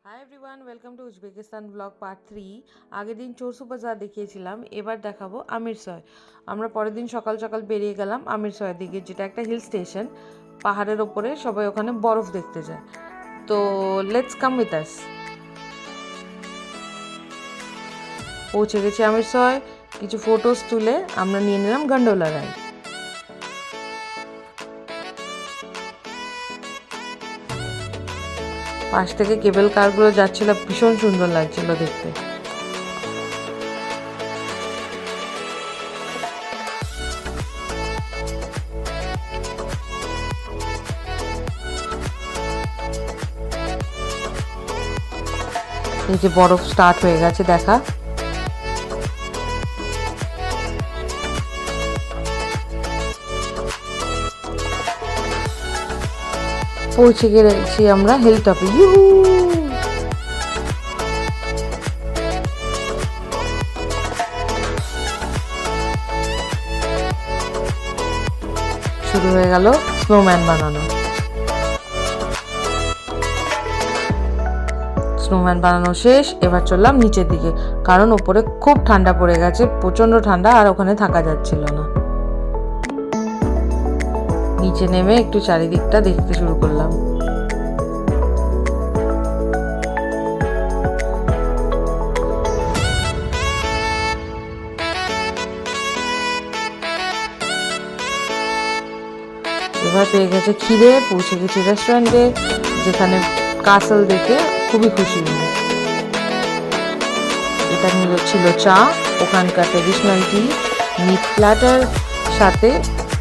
Hi everyone, welcome to Uzbekistan blog part 3। আগের দিন চোরসু বাজার দেখিয়েছিলাম, এবার দেখাবো আমিরসয়। আমরা পরের দিন সকাল সকাল বেরিয়ে গেলাম আমিরসয়ের দিকে, যেটা একটা হিল স্টেশন। পাহাড়ের ওপরে সবাই ওখানে বরফ দেখতে যায়। তো লেটস কাম উইথ আস। পৌঁছে গেছি আমিরসয়, কিছু ফটোস তুলে আমরা নিয়ে নিলাম গন্ডোলা রাইড। পাশ থেকে কেবল কারগুলো যাচ্ছিল, ভীষণ সুন্দর লাগছিল দেখতে। এই যে বরফ স্টার্ট হয়ে গেছে দেখা। পৌঁছে গেছি আমরা হিল টপে। শুরু হয়ে গেল স্নোম্যান বানানো। স্নোম্যান বানানো শেষ, এবার চললাম নিচের দিকে, কারণ ওপরে খুব ঠান্ডা পড়ে গেছে, প্রচন্ড ঠান্ডা, আর ওখানে থাকা যাচ্ছিল না। নিচে নেমে একটু চারিদিকটা দেখতে শুরু করলাম। এবার পেয়ে গেছে খিদে, পৌঁছে গেছি রেস্টুরেন্টে, যেখানে কাসল দেখে খুবই খুশি হলো। এটা ছিল চা, ওখানকার ট্রেডিশনাল টি, মিট প্ল্যাটার, সাথে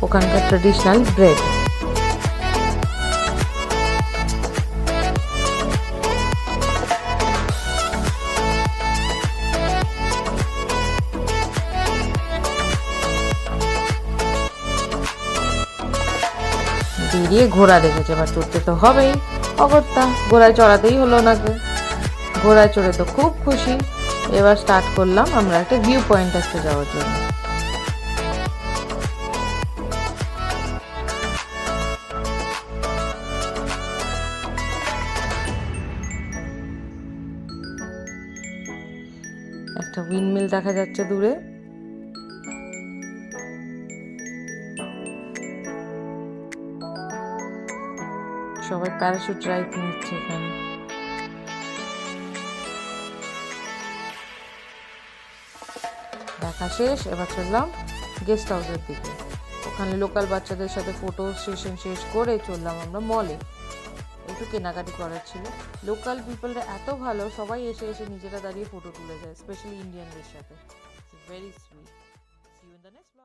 ওখানকার ট্রেডিশনাল ব্রেড। বেরিয়ে ঘোড়া দেখেছে, এবার চড়তে তো হবেই। অগত্যা ঘোড়ায় চড়াতেই হলো ওনাকে। ঘোড়ায় চড়ে তো খুব খুশি। এবার স্টার্ট করলাম আমরা একটা ভিউ পয়েন্ট আসতে যাওয়ার জন্য। একটা উইন্ডমিল দেখা যাচ্ছে দূরে। সবাই প্যারাশুট রাইড নিচ্ছে এখানে। দেখা শেষ, এবার চললাম গেস্ট হাউসের দিকে। ওখানে লোকাল বাচ্চাদের সাথে ফটো সেশন শেষ করে চললাম আমরা মলে। একটু কেনাকাটি করার ছিল। লোকাল পিপলরা এত ভালো, সবাই এসে এসে নিজেরা দাঁড়িয়ে ফটো তুলে যায়, স্পেশালি ইন্ডিয়ানদের সাথে। Very sweet. See you in the next blog.